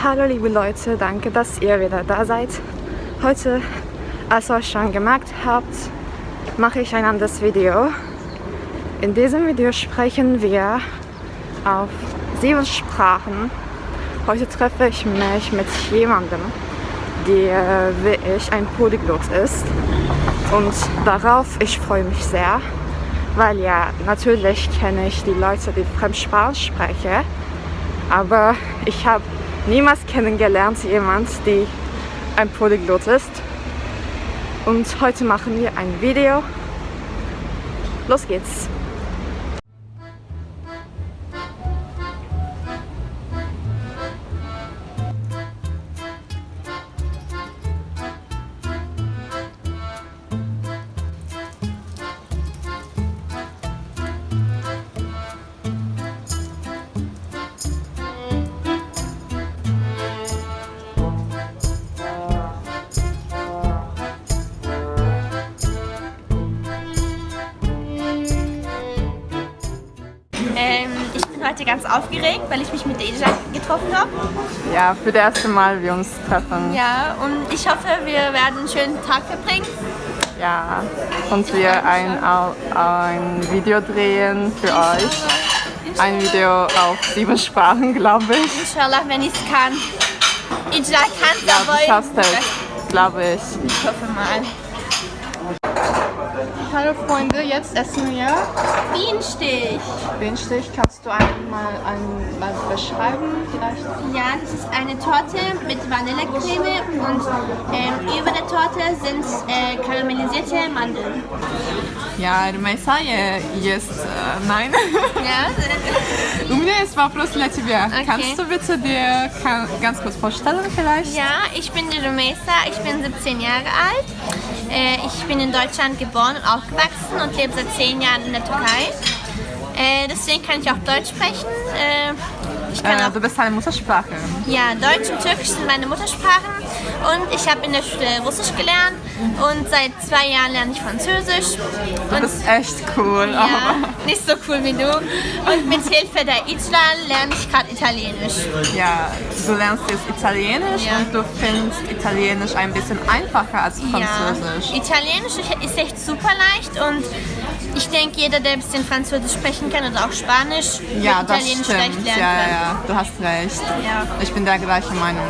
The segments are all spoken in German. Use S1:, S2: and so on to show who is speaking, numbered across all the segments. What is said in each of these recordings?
S1: Hallo liebe Leute, danke, dass ihr wieder da seid. Heute, als ihr euch schon gemerkt habt, mache ich ein anderes Video. In diesem Video sprechen wir auf 7 Sprachen. Heute treffe ich mich mit jemandem, der wie ich ein Polyglot ist. Und darauf, ich freue mich sehr, weil ja, natürlich kenne ich die Leute, die Fremdsprachen sprechen, aber ich habe niemals kennengelernt jemand, die ein Polyglot ist. Und heute machen wir ein Video. Los geht's!
S2: Ich bin heute ganz aufgeregt, weil ich mich mit der Ija getroffen habe.
S1: Ja, für das erste Mal wir uns treffen.
S2: Ja, und ich hoffe, wir werden einen schönen Tag verbringen.
S1: Ja, und wir ein Video drehen für euch. Ein Video auf 7 Sprachen, glaube ich.
S2: Inshallah, wenn ich es kann. Ija kann es,
S1: Ja,
S2: aber
S1: du schaffst es, glaube ich.
S2: ich hoffe mal.
S1: Hallo Freunde, jetzt essen wir
S2: Bienenstich.
S1: Bienenstich. Kannst du einmal beschreiben vielleicht?
S2: Ja, das ist eine Torte mit Vanillecreme und über der Torte sind karamellisierte Mandeln.
S3: Я Румейса, есть nein.
S2: Ja,
S3: У меня есть вопрос для тебя.
S2: Okay.
S3: Kannst du bitte dir ganz kurz vorstellen vielleicht?
S2: ja, ich bin die Rumeysa, ich bin 17 Jahre alt. Ich bin in Deutschland geboren und aufgewachsen und lebe seit 10 Jahren in der Türkei. Deswegen kann ich auch Deutsch sprechen. Ich kann auch,
S3: Du bist eine Muttersprache.
S2: ja, Deutsch und Türkisch sind meine Muttersprachen und ich habe in der Schule Russisch gelernt und seit 2 Jahren lerne ich Französisch.
S3: Du bist echt cool.
S2: Ja, nicht so cool wie du. Und mit Hilfe der Ijlal lerne ich gerade Italienisch.
S3: Ja, du lernst jetzt Italienisch
S2: Ja.
S3: und du findest Italienisch ein bisschen einfacher als Französisch.
S2: Ja, Italienisch ist echt super leicht und ich denke, jeder, der ein bisschen Französisch sprechen kann oder auch Spanisch,
S3: Ja,
S2: wird
S3: das
S2: Italienisch
S3: stimmt.
S2: leicht lernen
S3: Ja,
S2: können.
S3: ja, du hast recht.
S2: Ja.
S3: Ich bin der gleichen Meinung.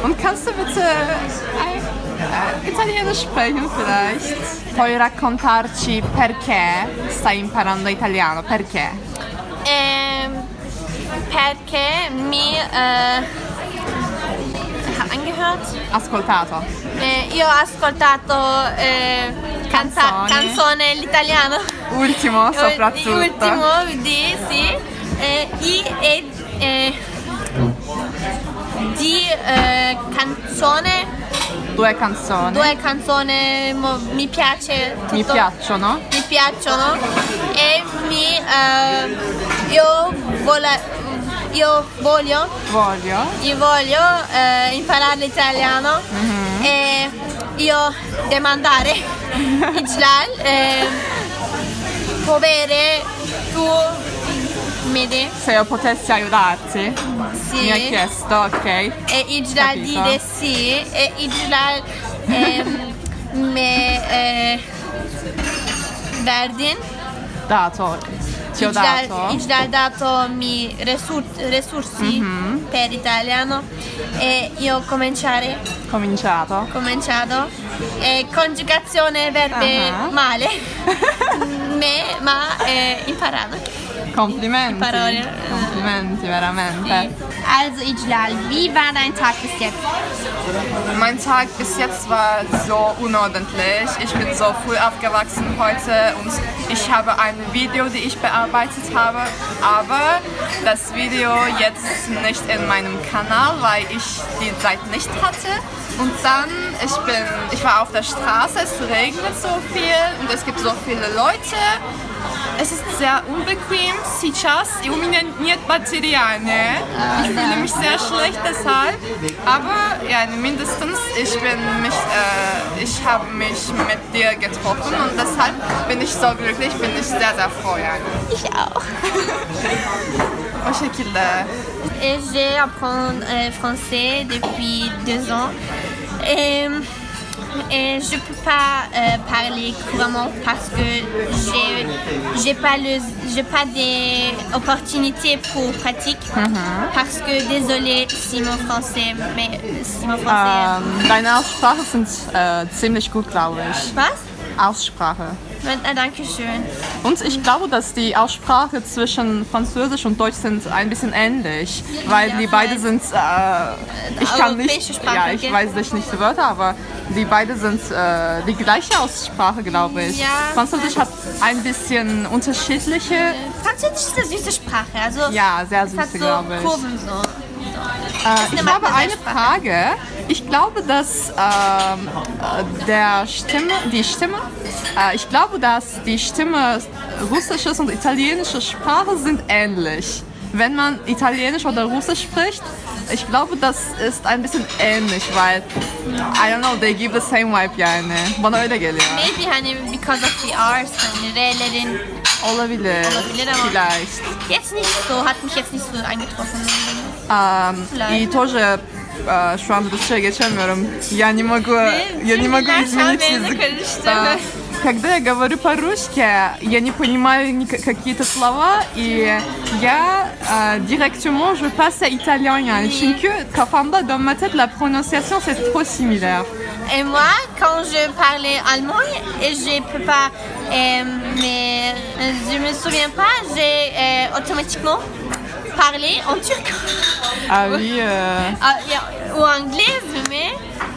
S3: Und kannst du bitte Italienisch sprechen vielleicht? Puoi raccontarci perché stai imparando italiano? Perché?
S2: Perché mi angehört?
S3: Ascoltato.
S2: Io ho ascoltato
S3: Canzoni.
S2: canzone l'italiano.
S3: Ultimo soprattutto.
S2: L'ultimo di sì. Di canzone.
S3: Due canzoni.
S2: 2 canzoni mi piace tutto.
S3: Mi piacciono.
S2: Mi piacciono e io voglio imparare l'italiano e io demandare Ijlal povere tu mi
S3: Se io potessi aiutarti.
S2: sì
S3: Mi hai chiesto, ok.
S2: e Ijlal
S3: Capito.
S2: dire sì e Ijlal me verdin
S3: Dato. Ti ho dato.
S2: Ijlal dato mi resursi per italiano e io
S3: Cominciato.
S2: cominciato e conjugazione verbe
S3: Ah.
S2: male ma imparato.
S3: Complimenti.
S2: Parole.
S3: Complimenti, veramente.
S2: Also Ijlal, wie war dein Tag bis jetzt?
S3: Mein Tag bis jetzt war so unordentlich. Ich bin so früh aufgewachsen heute und ich habe ein Video, das ich bearbeitet habe, aber das Video jetzt nicht in meinem Kanal, weil ich die Zeit nicht hatte. Und dann, ich war auf der Straße, es regnet so viel und es gibt so viele Leute. Es ist sehr unbequem. Сейчас и у меня нет батареи. Ich fühle mich sehr schlecht deshalb. Aber ja, mindestens ich habe mich mit dir getroffen und deshalb bin ich so glücklich, bin ich sehr, sehr froh. Ja.
S2: Ich auch.
S3: o şekilde.
S2: J'apprends français depuis 2 ans. Et je peux pas parler couramment parce que j'ai pas des opportunités pour pratique. Parce que désolé si mon français
S3: Deine Aussprache sind ziemlich gut, glaube ich.
S2: Was?
S3: Aussprache.
S2: Danke schön.
S3: Und ich glaube, dass die Aussprache zwischen Französisch und Deutsch sind ein bisschen ähnlich, weil die beide sind, ich kann nicht, ja, ich weiß nicht die Wörter, aber die beide sind die gleiche Aussprache, glaube ich.
S2: Ja,
S3: Französisch hat ein bisschen unterschiedliche.
S2: Französisch ist eine süße Sprache, also
S3: Ja, sehr
S2: es hat
S3: süß,
S2: so
S3: glaube ich.
S2: Kurven so.
S3: Ich habe eine Frage. Ich glaube, dass ich glaube, dass die Stimme russische und italienische Sprache sind ähnlich. Wenn man Italienisch oder Russisch spricht, ich glaube, das ist ein bisschen ähnlich, weil, I don't know, they give the same vibe yani. Bana öyle geliyor.
S2: Maybe hani because of the R's, hani R'lerin
S3: Olabilir
S2: ama
S3: vielleicht.
S2: jetzt nicht so, hat mich jetzt nicht so eingetroffen.
S3: И тоже şu anda Rusça'ya geçemiyorum. Я не могу изменить язык. Когда я говорю по-русски, я не понимаю какие-то слова, и я directement je passe à italien yani. Çünkü kafamda dans ma tête la prononciation c'est trop similaire.
S2: Et moi, quand je parlais allemand, et je peux pas, mais je me souviens pas, j'ai automatiquement parlé en turc.
S3: Ah oui.
S2: Ou anglais, mais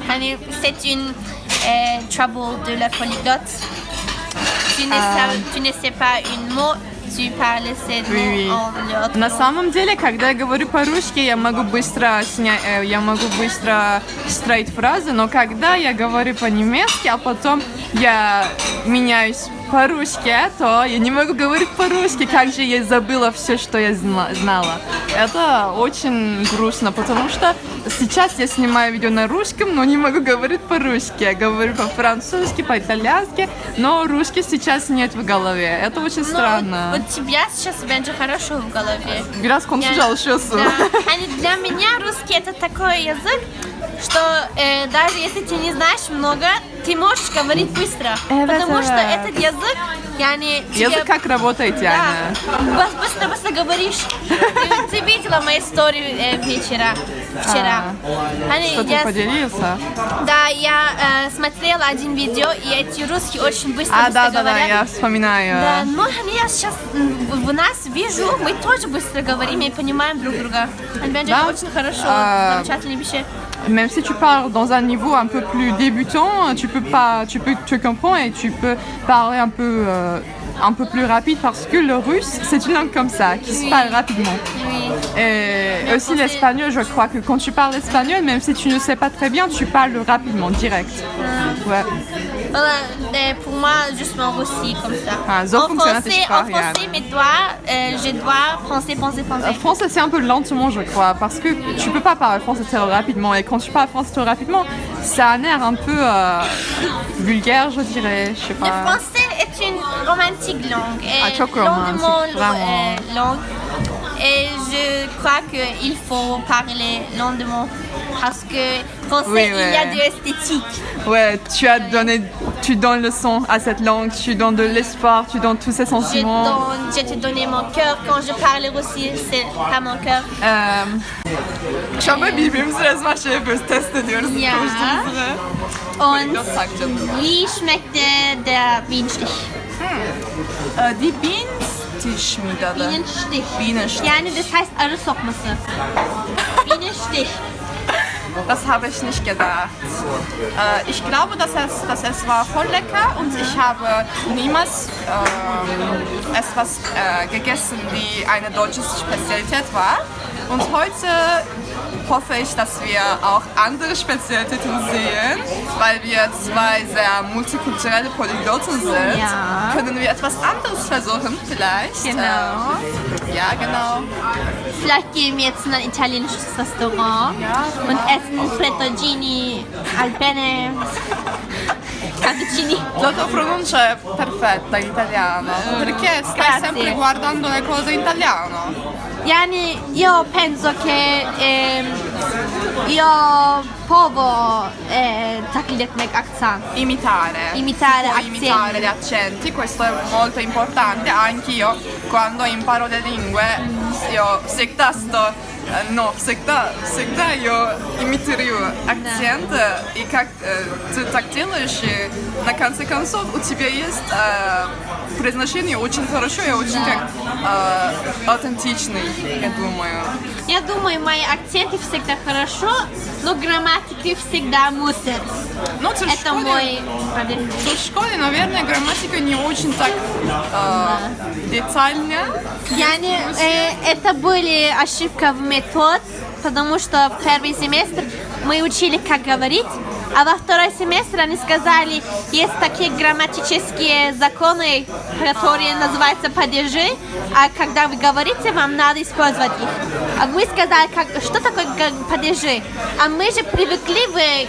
S2: hani, c'est une trouble de la polyglotte. Tu ne sais pas un mot, tu parles ces mots en l'autre.
S3: На самом деле, когда я говорю по-русски, я могу быстро строить фразы, но когда я говорю по-немецки, а потом я меняюсь по-русски, то я не могу говорить по-русски, как же я забыла все, что я знала. Это очень грустно, потому что сейчас я снимаю видео на русском, но не могу говорить по-русски. Я говорю по-французски, по-итальянски, но русский сейчас нет в голове. Это очень странно.
S2: Вот тебя сейчас będzie хорошо в голове.
S3: Biraz konuşunca alışıyorsun.
S2: Hani для меня русский это такой язык, что даже если ты не знаешь много, ты можешь говорить быстро. Потому что этот язык,
S3: Язык как работает, yani.
S2: Да, быстро говоришь. Ты видела мои истории вчера.
S3: Что ты поделился?
S2: Да, я смотрела один видео, и эти русские очень быстро
S3: да,
S2: говорят.
S3: я вспоминаю.
S2: Да, но я сейчас в нас вижу, мы тоже быстро говорим и понимаем друг друга. Это очень хорошо, замечательные вещи.
S3: Même si tu parles dans un niveau un peu plus débutant, tu te comprends et tu peux parler un peu plus rapide parce que le russe, c'est une langue comme ça, qui se parle rapidement.
S2: Oui.
S3: Et aussi l'espagnol, je crois que quand tu parles espagnol, même si tu ne sais pas très bien, tu parles rapidement, direct. Ouais.
S2: Pour moi, justement aussi comme ça.
S3: En
S2: français, je dois penser.
S3: Français, c'est un peu lentement, je crois, parce que tu peux pas parler français très rapidement. Et quand tu parles français très rapidement, ça a un air un peu vulgaire, je dirais. Je sais pas.
S2: Le français est une romantique langue.
S3: Çok romantique, vraiment.
S2: Langue. Et je crois qu'il faut parler lentement parce que français, il y a de l'esthétique.
S3: Ouais, tu donnes le son à cette langue, tu donnes de l'espoir, tu donnes tous ces sentiments.
S2: Je te donne mon cœur quand je parle aussi, c'est pas mon cœur.
S3: Şu an böyle birbirimizi resmen şey yapıyoruz, test ediyoruz.
S2: Ja. Und wie schmeckt der Bienenstich?
S3: Die Bienenstich miydi adı?
S2: Bienenstich. Yani das heißt arı sokması. Bienenstich.
S3: Das habe ich nicht gedacht. Ich glaube, dass es war voll lecker und ich habe niemals etwas gegessen, die eine deutsche Spezialität war. Und heute hoffe ich, dass wir auch andere Spezialitäten sehen, weil wir zwei sehr multikulturelle Polyglotten sind.
S2: Ja.
S3: Können wir etwas anderes versuchen vielleicht?
S2: Genau.
S3: Ja, genau.
S2: Vielleicht gehen wir jetzt in ein italienisches Restaurant und essen fettuccini al penne. Fettuccini.
S3: La tua pronuncia è perfetta in italiano, perché stai sempre guardando le cose in italiano.
S2: Yani io penso che io provo taklit etmek aksan.
S3: Imitare.
S2: Imitare
S3: Puoi
S2: accenti.
S3: imitare gli accenti, questo è molto importante. Anch'io quando imparo le lingue, io всегда io имитирую акцент, и как ты так делаешь, и на конце концов у тебя есть произношение очень хорошо и очень как аутентичный, я думаю.
S2: Я думаю, мои акценты всегда хорошо, но грамматики всегда мусор.
S3: Ну,
S2: Это мой проблем.
S3: в школе, наверное, грамматика не очень так детальная.
S2: Yani это были ошибки в метод, потому что в первый семестр мы учили, как говорить, а во второй семестр они сказали, есть такие грамматические законы, которые называются падежи, а когда вы говорите, вам надо использовать их. А мы сказали, что такое падежи? А мы же привыкли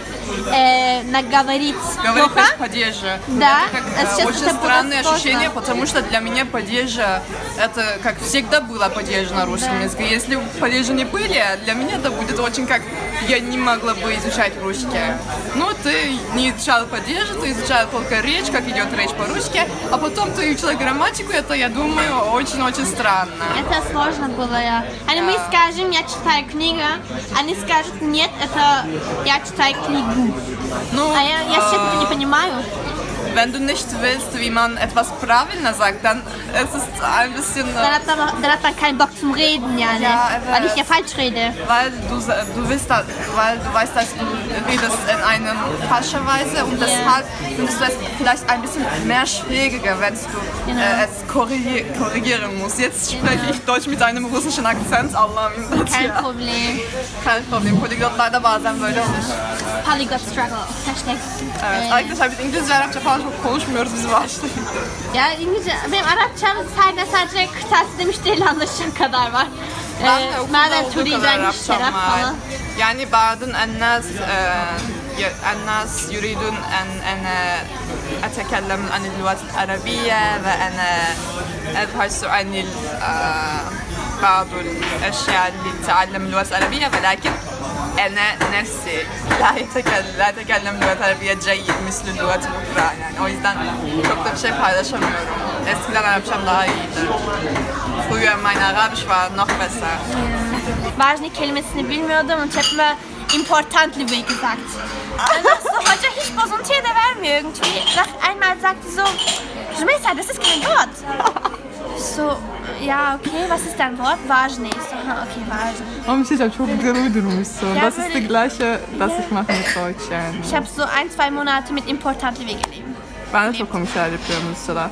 S2: наговорить
S3: Говорить
S2: плохо.
S3: без падежа.
S2: Да.
S3: Это как очень странное ощущение, потому что для меня падежа это как всегда было падеж на русском языке. Если падежи не были, для меня это будет очень как я не могла бы изучать русский. Ну, ты не изучал падежи, ты изучал только речь, как идет речь по-русски, а потом ты учила грамматику, это, я думаю, очень-очень странно.
S2: Это сложно было. Они мы скажем, я читаю книгу, они скажут, нет, это я читаю книгу.
S3: Ну,
S2: А я честно не понимаю.
S3: wenn du nicht willst, wie man etwas правильно sagt, dann ist es ein bisschen...
S2: Dann hat man keinen Bock zum Reden, ja, ne?
S3: Ja,
S2: Weil ich ja falsch rede.
S3: Weil du weißt, dass du redest in einer falschen Weise und deshalb findest du es vielleicht ein bisschen mehr schwieriger, wenn du es korrigieren musst. Jetzt spreche ich Deutsch mit einem russischen Akzent, Allah'ım.
S2: Kein Problem.
S3: Kein Problem. Polyglotlarda bazen böyle olur.
S2: Polyglot struggle. Hashtag.
S3: Evet, arkadaşlar biz İngilizce, Arapça falan çok konuşmuyoruz biz başlayın.
S2: Ya İngilizce, benim Arapçam sadece kırtasiyede müşteriyle anlaşacak kadar var.
S3: Ben de okulda
S2: Maden
S3: olduğu kadar
S2: turlayacak
S3: Arapçam
S2: işler
S3: var.
S2: falan.
S3: Yani بعض الناس يريدون أن أتكلم عن اللغة العربية وأنا أبحث عن بعض الأشياء لتعلم اللغة العربية ولكن أنا نفسي لا أتكلم اللغة العربية جيد مثل اللغة الأخرى yani o yüzden çok da bir şey paylaşamıyorum. Eskiden Arapçam daha iyiydi. Früher mein Arabisch war noch besser.
S2: Важный kelimesini bilmiyordum und ich habe immer important wie gesagt. Dann so, hoca hiç bozuntuya da vermiyor irgendwie. Einmal sagte so, Jumeysa, das ist kein Wort. So, ja, okay, was ist dein Wort? Важный. So, okay, важный.
S4: Ama bir şey diyeceğim, çok güzel uydurmuşsun.
S2: Ja,
S4: Das ist die gleiche, das ich mache mit Deutsch yani.
S2: Ich habe so 1-2 Monate mit important gelebt.
S4: Ben de çok komik şeyler yapıyorum bu sırada.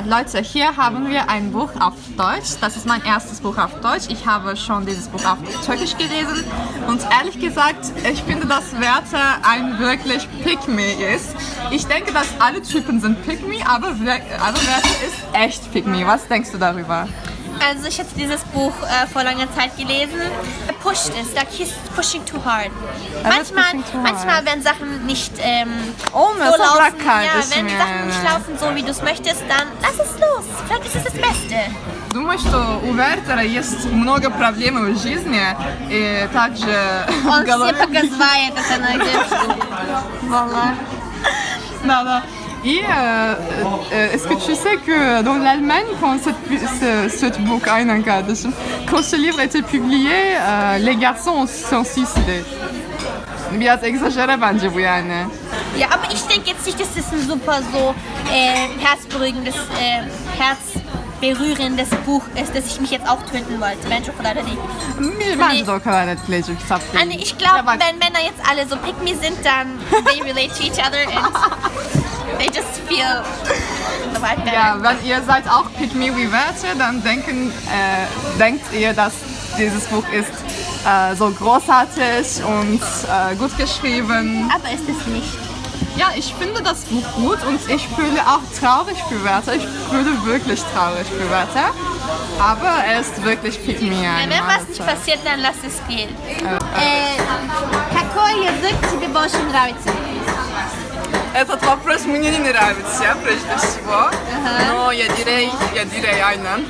S3: Leute, hier haben wir ein Buch auf Deutsch. Das ist mein erstes Buch auf Deutsch. Ich habe schon dieses Buch auf Türkisch gelesen. Und ehrlich gesagt, ich finde, dass Werther ein wirklich Pick-me ist. Ich denke, dass alle Typen sind Pick-me, aber Werther ist echt Pick-me. Was denkst du darüber?
S2: Also ich hatte dieses Buch vor langer Zeit gelesen. Pusht es, like he's pushing too hard. Manchmal werden Sachen nicht so laufen. Ja, wenn die Sachen nicht laufen so, wie du es möchtest, dann lass es los. Vielleicht ist es das Beste.
S3: Думаю, что у Вертера есть много проблем в жизни и также
S2: Он все показывает это на девушку. Voilà.
S3: Да.
S4: Et est-ce que tu sais que dans l'Allemagne, quand ce book, aynen kardeşim, quand ce livre a été publié, les garçons sont suicidés. Biraz exagere bence bu yani.
S2: Ja, aber ich denke jetzt nicht, dass das ein super so herzberührendes, herzberührendes Buch ist, dass ich mich jetzt auch töten wollte. Bence o kadar da değil.
S4: Bence de o kadar etkileyici bir kitap değil.
S2: Also ich glaube, wenn Männer jetzt alle so pick me sind, dann they relate to each other and they just feel the vibe better.
S3: Ja, wenn ihr seid auch Pick Me wie Werther, dann denkt ihr, dass dieses Buch ist so großartig und gut geschrieben.
S2: Aber ist es nicht.
S3: Ja, ich finde das Buch gut und ich fühle auch traurig für Werther. Ich fühle wirklich traurig für Werther. Aber er ist wirklich Pick Me.
S2: Ja, wenn was nicht passiert, dann lass es gehen. Какой язык тебе больше нравится?
S3: Этот вопрос мне не нравится, прежде всего. Но я дирей, айнан.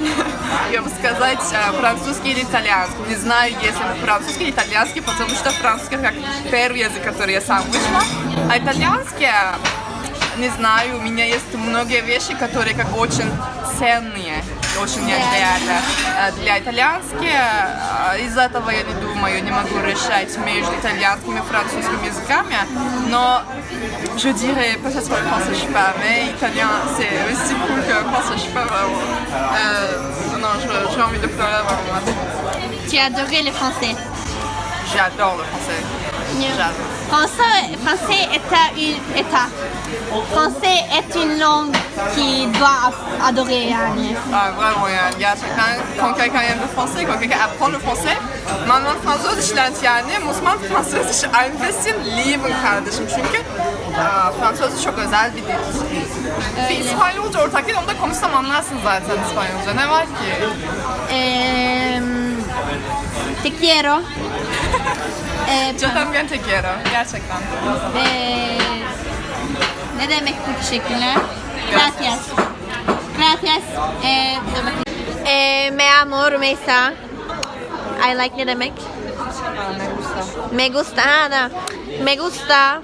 S3: Я бы сказать французский или итальянский. Не знаю, если это французский или итальянский, потому что французский как первый язык, который я сам вышла. А итальянский, не знаю, у меня есть многие вещи, которые как очень ценные, очень нереально для итальянских. Из-за этого я не думаю, не могу решать между итальянским и французским языками, но je dirais peut-être le français, je sais pas, mais italien c'est aussi cool que le français, je sais pas vraiment. Non, j'ai envie de pleurer vraiment.
S2: Tu as adoré le français?
S3: J'adore le français. J'adore.
S2: Français est une langue qui doit adorer yani.
S3: Ah, vraiment yani gerçekten quand quelqu'un aime le français, quand quelqu'un apprend le français, man Französisch lernt yani, muss man Französisch ein bisschen lieben kardeşim çünkü Fransızca çok özel bir dil. Bir İspanyolca ortak dil, onu da konuşsam anlarsın zaten İspanyolca. Ne var ki?
S2: Te quiero.
S3: Yo también te quiero. Gerçekten.
S2: Ne demek bu teşekkürler? Gracias. Gracias. Me amo Rümeysa. I like ne demek? Me gusta. Ha, da. Me gusta.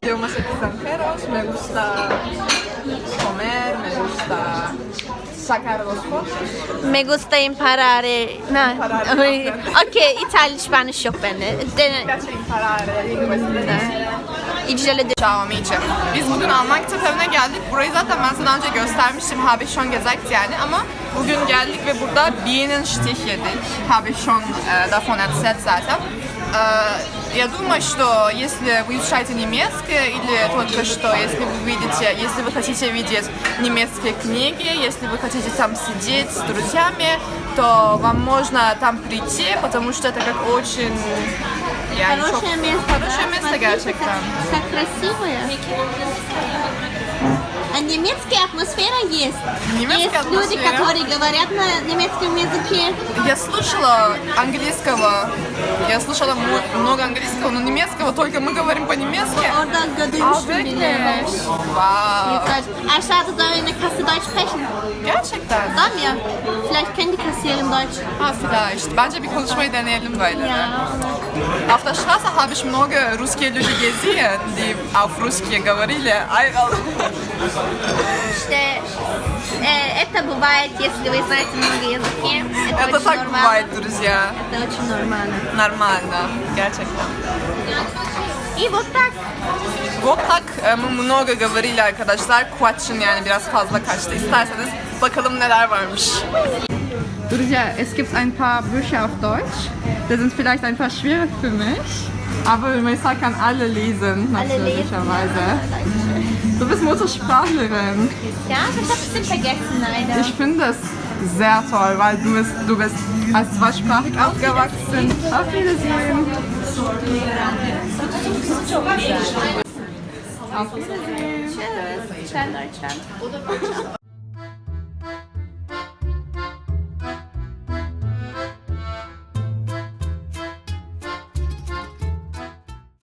S3: Idiomas extranjeros, me gusta comer, me gusta sacar los fotos.
S2: Me gusta imparare.
S3: Imparare.
S2: Okey, İtalya, Spanish yok bende.
S3: Piace imparare lingue straniere.
S2: İcrele de.
S3: Ciao amici. Biz bugün Alman kitaplarına geldik. Burayı zaten ben sana önce göstermiştim. Habe ich schon gesagt yani ama bugün geldik ve burada Bienenstich yedik. Habe ich schon davon erzählt zaten. Я думаю, что если вы изучаете немецкий или только что, если вы хотите видеть немецкие книги, если вы хотите там сидеть с друзьями, то вам можно там прийти, потому что это как очень...
S2: Хорошее место.
S3: Хорошее место gerçekten.
S2: Как красивое. А немецкая атмосфера есть.
S3: Немецкая
S2: Есть люди,
S3: атмосфера.
S2: которые говорят на немецком языке.
S3: Я слушала много английского, но немецкого только мы говорим по-немецки.
S2: Oradan duymuştum bile.
S3: Wow.
S2: Aşağıda da eine Kasse Deutsch sprechen.
S3: Gerçekten.
S2: Tamam ya. Vielleicht kennt die Kassiererin Deutsch.
S3: Ha, vielleicht. Bence bir konuşmayı deneyelim böyle.
S2: Ja.
S3: Auf der Straße habe ich много русские люди gesehen, die auf Русские говорили.
S2: İşte это бывает, если вы знаете много языки.
S3: Это
S2: очень
S3: так
S2: нормально.
S3: бывает, друзья.
S2: Это очень нормально.
S3: Нормально. Gerçekten.
S2: И вот так.
S3: Вот так мы много говорили arkadaşlar. Quatschen yani biraz fazla kaçtı. İsterseniz bakalım neler varmış. Друзья, es gibt ein paar Bücher auf Deutsch. Die sind vielleicht ein paar schwierig für mich. Aber Rümeysa kann alle lesen, natürlicherweise. Du bist Muttersprachlerin.
S2: Ja, das hab ich ein bisschen vergessen leider.
S3: Ich finde es sehr toll, weil du bist als zweisprachig aufgewachsen. Auf Wiedersehen. Auf Wiedersehen.
S2: Tschüss. Ciao, Deutschland.